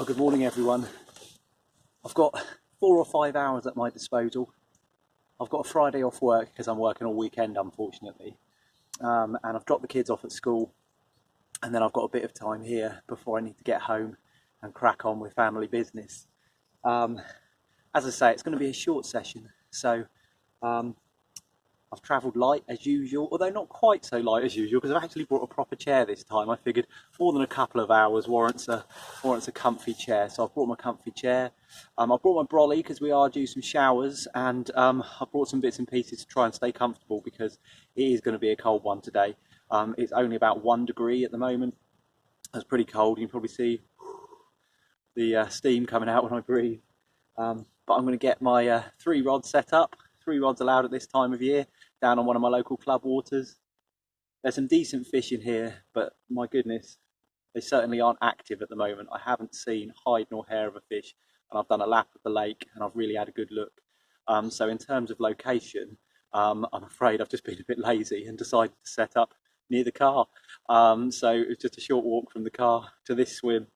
Good morning everyone. I've got 4 or 5 hours at my disposal. I've got a Friday off work because I'm working all weekend unfortunately, and I've dropped the kids off at school, and then I've got a bit of time here before I need to get home and crack on with family business. As I say, it's going to be a short session, so I've travelled light as usual, although not quite so light as usual because I've actually brought a proper chair this time. I figured more than a couple of hours warrants a comfy chair, so I've brought my comfy chair. I've brought my brolly because we are due some showers, and I've brought some bits and pieces to try and stay comfortable because it is going to be a cold one today. It's only about 1 degree at the moment. It's pretty cold. You can probably see the steam coming out when I breathe. But I'm going to get my 3 rods set up. 3 rods allowed at this time of year, down on one of my local club waters. There's some decent fish in here, but my goodness, they certainly aren't active at the moment. I haven't seen hide nor hair of a fish, and I've done a lap of the lake and I've really had a good look. So in terms of location, I'm afraid I've just been a bit lazy and decided to set up near the car. So it's just a short walk from the car to this swim.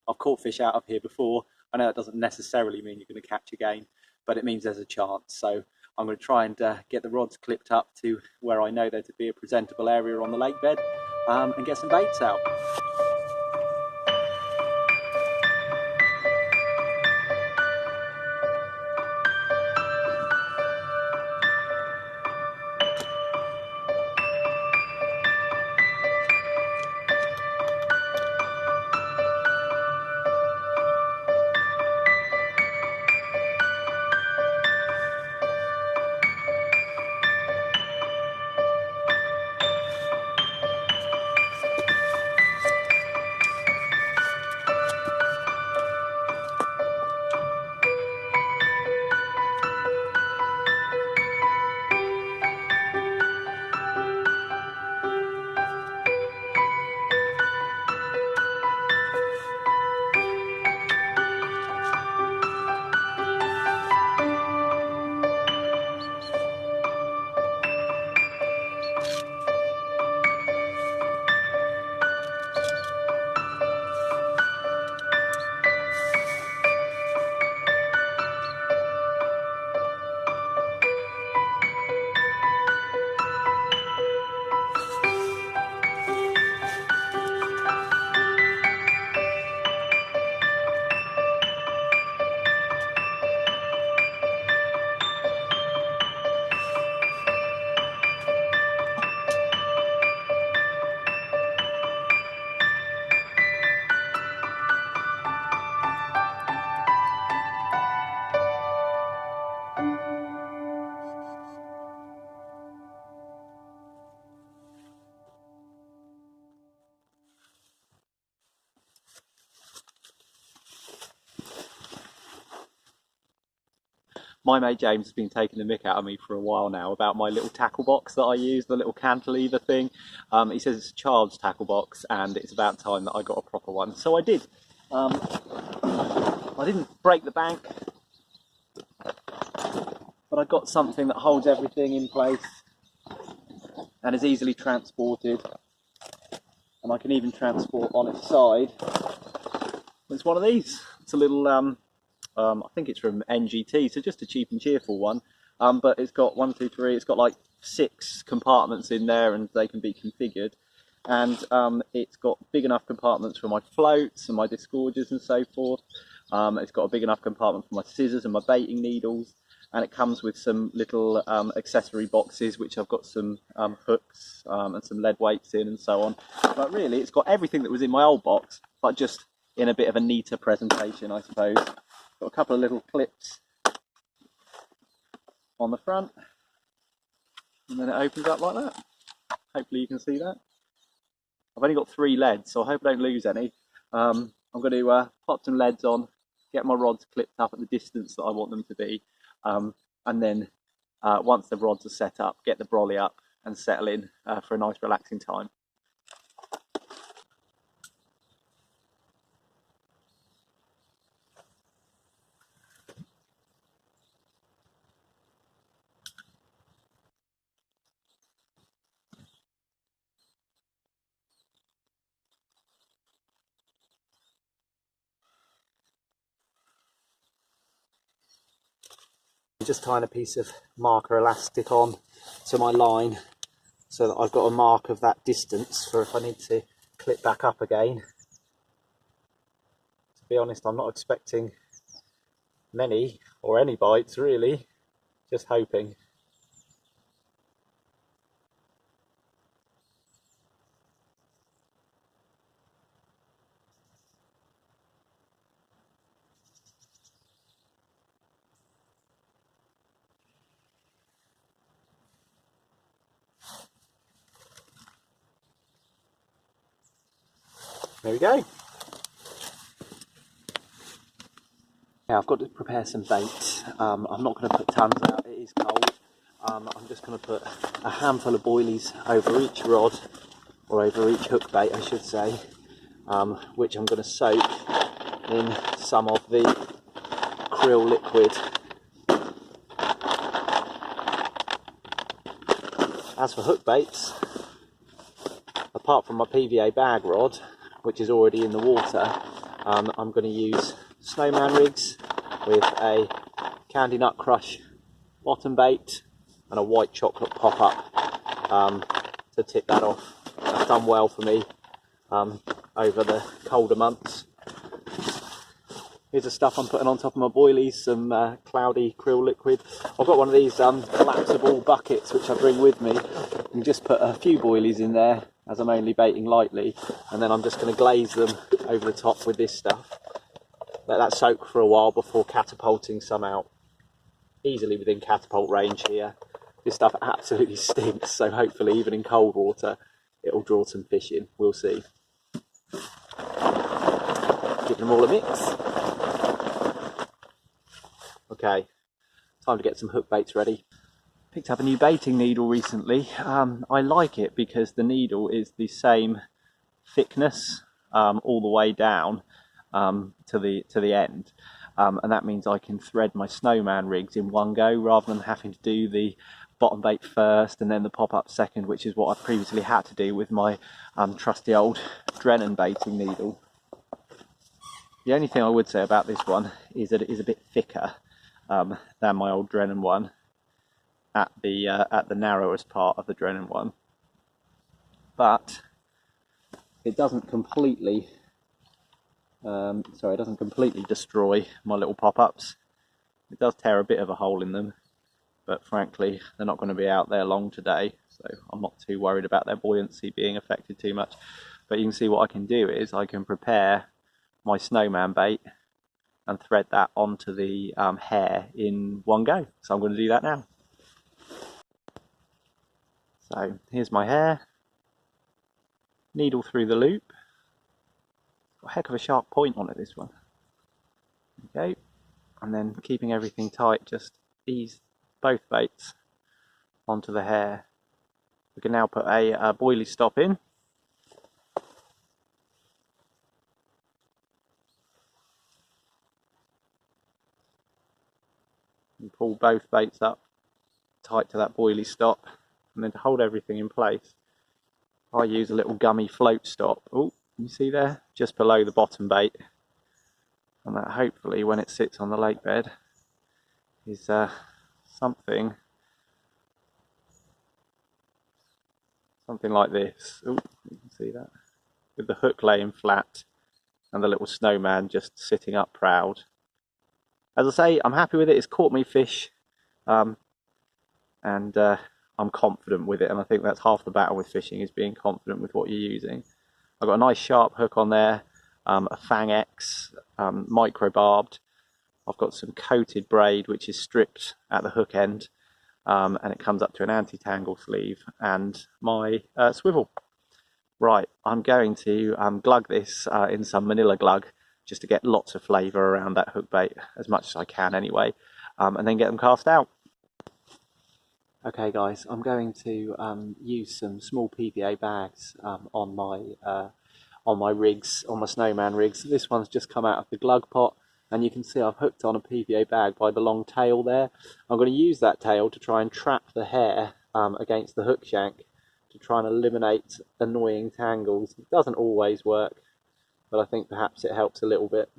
I've caught fish out of here before. I know that doesn't necessarily mean you're going to catch again, but it means there's a chance. So I'm going to try and get the rods clipped up to where I know there to be a presentable area on the lake bed, and get some baits out. My mate James has been taking the mick out of me for a while now about my little tackle box that I use, the little cantilever thing. He says it's a child's tackle box and it's about time that I got a proper one. So I did. I didn't break the bank, but I got something that holds everything in place and is easily transported. And I can even transport on its side. It's one of these. It's a little I think it's from NGT, so just a cheap and cheerful one. But it's got 1, 2, 3. It's got like 6 compartments in there, and they can be configured. And it's got big enough compartments for my floats and my disgorgers and so forth. It's got a big enough compartment for my scissors and my baiting needles. And it comes with some little accessory boxes, which I've got some hooks and some lead weights in and so on. But really, it's got everything that was in my old box, but just in a bit of a neater presentation, I suppose. Got a couple of little clips on the front, and then it opens up like that. Hopefully you can see that. I've only got 3 leads, so I hope I don't lose any. I'm going to pop some leads on, get my rods clipped up at the distance that I want them to be, and then once the rods are set up, get the brolly up and settle in for a nice relaxing time. Just tying a piece of marker elastic on to my line so that I've got a mark of that distance for if I need to clip back up again. To be honest, I'm not expecting many or any bites really, just hoping. There we go. Yeah, I've got to prepare some bait. I'm not going to put tons out, it is cold. I'm just going to put a handful of boilies over each rod, or over each hook bait I should say, which I'm going to soak in some of the krill liquid. As for hook baits, apart from my PVA bag rod, which is already in the water, I'm going to use snowman rigs with a candy nut crush bottom bait and a white chocolate pop-up to tip that off. That's done well for me over the colder months. Here's the stuff I'm putting on top of my boilies, some cloudy krill liquid. I've got one of these collapsible buckets which I bring with me, and just put a few boilies in there as I'm only baiting lightly, and then I'm just going to glaze them over the top with this stuff. Let that soak for a while before catapulting some out. Easily within catapult range here. This stuff absolutely stinks, so hopefully even in cold water it'll draw some fish in. We'll see. Giving them all a mix. Okay, time to get some hook baits ready. Picked up a new baiting needle recently. I like it because the needle is the same thickness all the way down to the end, and that means I can thread my snowman rigs in one go rather than having to do the bottom bait first and then the pop-up second, which is what I previously had to do with my trusty old Drennan baiting needle. The only thing I would say about this one is that it is a bit thicker than my old Drennan one at the narrowest part of the Drennan one, but it doesn't completely it doesn't completely destroy my little pop-ups. It does tear a bit of a hole in them, but frankly they're not going to be out there long today, so I'm not too worried about their buoyancy being affected too much. But you can see what I can do is I can prepare my snowman bait and thread that onto the hair in one go. So I'm going to do that now. So here's my hair, needle through the loop. Got a heck of a sharp point on it, this one. Okay, and then keeping everything tight, just ease both baits onto the hair. We can now put a boilie stop in. And pull both baits up tight to that boilie stop, and then to hold everything in place I use a little gummy float stop. Oh, you see there, just below the bottom bait, and that hopefully when it sits on the lake bed is something like this. Oh, you can see that, with the hook laying flat and the little snowman just sitting up proud. As I say, I'm happy with it. It's caught me fish, and I'm confident with it, and I think that's half the battle with fishing, is being confident with what you're using. I've got a nice sharp hook on there, a Fang X, micro barbed. I've got some coated braid which is stripped at the hook end, and it comes up to an anti-tangle sleeve, and my swivel. Right, I'm going to glug this in some manila glug just to get lots of flavour around that hook bait, as much as I can anyway, and then get them cast out. Okay guys, I'm going to use some small PVA bags on my rigs, on my snowman rigs. This one's just come out of the glug pot, and you can see I've hooked on a PVA bag by the long tail there. I'm going to use that tail to try and trap the hair against the hook shank to try and eliminate annoying tangles. It doesn't always work, but I think perhaps it helps a little bit.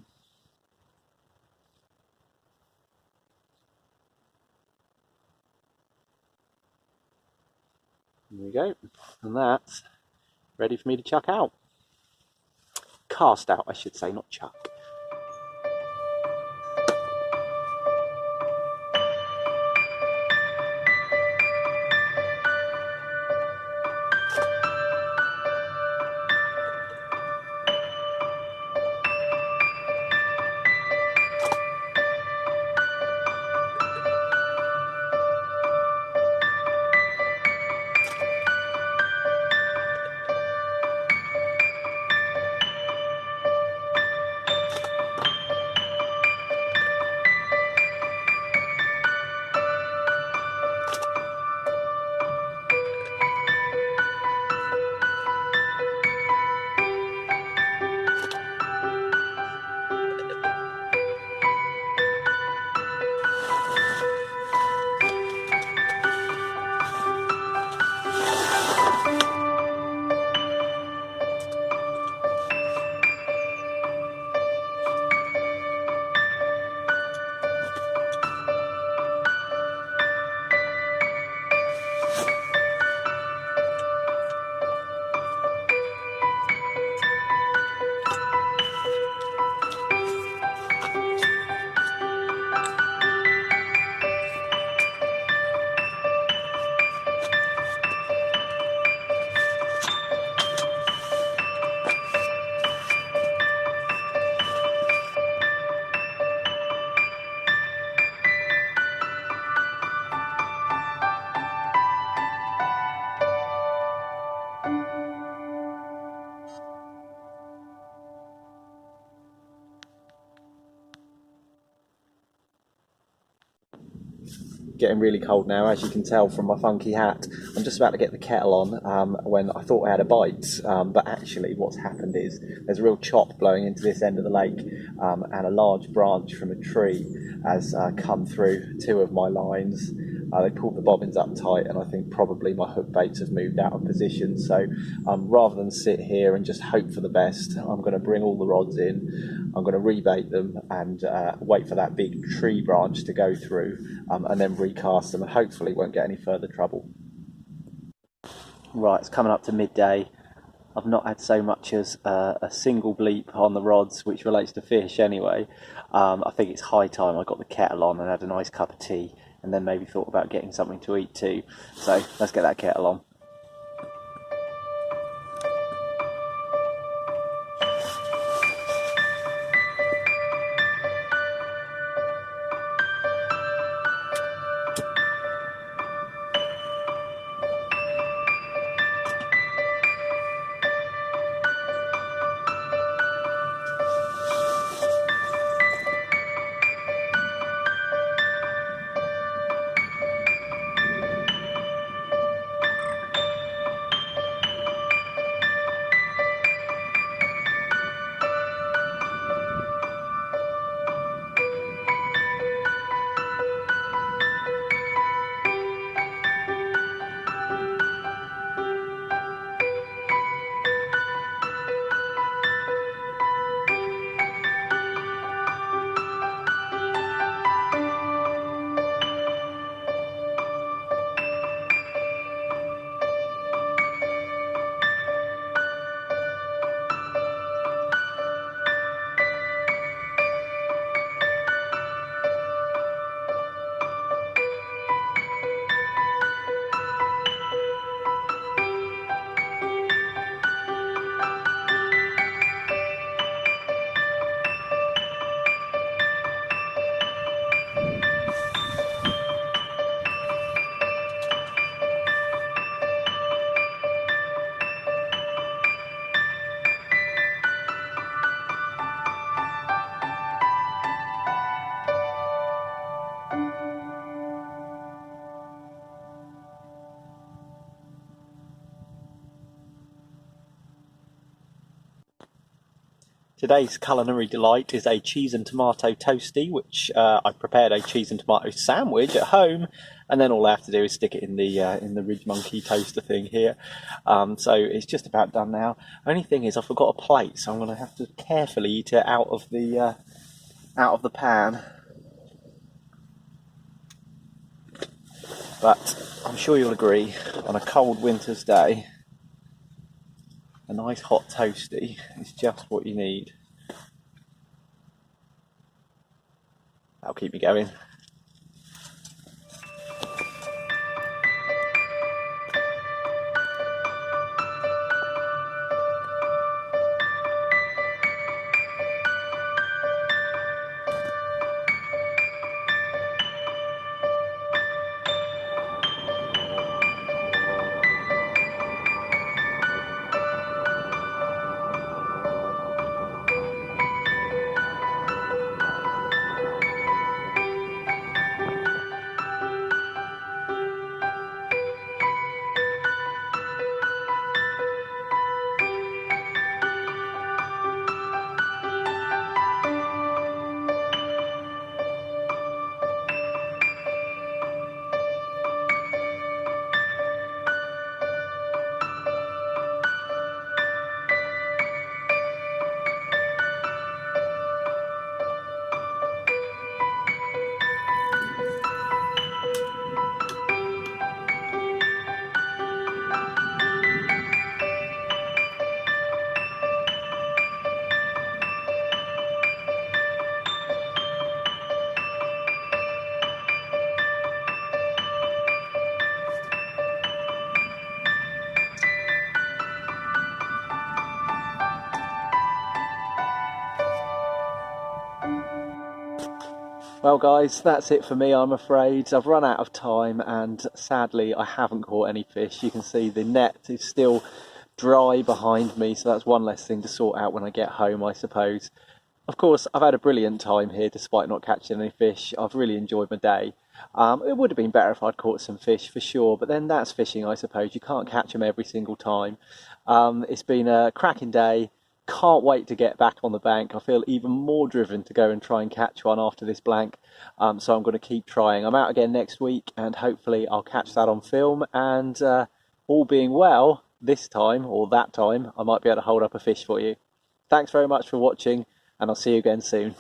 There we go, and that's ready for me to chuck out. Cast out, I should say, not chuck. Getting really cold now, as you can tell from my funky hat. I'm just about to get the kettle on when I thought I had a bite, but actually what's happened is there's a real chop blowing into this end of the lake, and a large branch from a tree has come through two of my lines. They pulled the bobbins up tight, and I think probably my hook baits have moved out of position. So rather than sit here and just hope for the best, I'm going to bring all the rods in, I'm going to rebait them and wait for that big tree branch to go through, and then recast them, and hopefully won't get any further trouble. Right, it's coming up to midday. I've not had so much as a single bleep on the rods, which relates to fish anyway. I think it's high time I got the kettle on and had a nice cup of tea, and then maybe thought about getting something to eat too. So let's get that kettle on. Today's culinary delight is a cheese and tomato toastie, which I prepared a cheese and tomato sandwich at home, and then all I have to do is stick it in the Ridge Monkey toaster thing here. So it's just about done now. Only thing is I forgot a plate, so I'm going to have to carefully eat it out of the pan. But I'm sure you'll agree, on a cold winter's day, a nice hot toasty is just what you need. That'll keep me going. Well guys, that's it for me, I'm afraid. I've run out of time and sadly I haven't caught any fish. You can see the net is still dry behind me, so that's one less thing to sort out when I get home, I suppose. Of course, I've had a brilliant time here despite not catching any fish. I've really enjoyed my day. It would have been better if I'd caught some fish for sure, but then that's fishing, I suppose. You can't catch them every single time. It's been a cracking day. Can't wait to get back on the bank. I feel even more driven to go and try and catch one after this blank. So I'm going to keep trying. I'm out again next week and hopefully I'll catch that on film. And all being well, this time or that time, I might be able to hold up a fish for you. Thanks very much for watching and I'll see you again soon.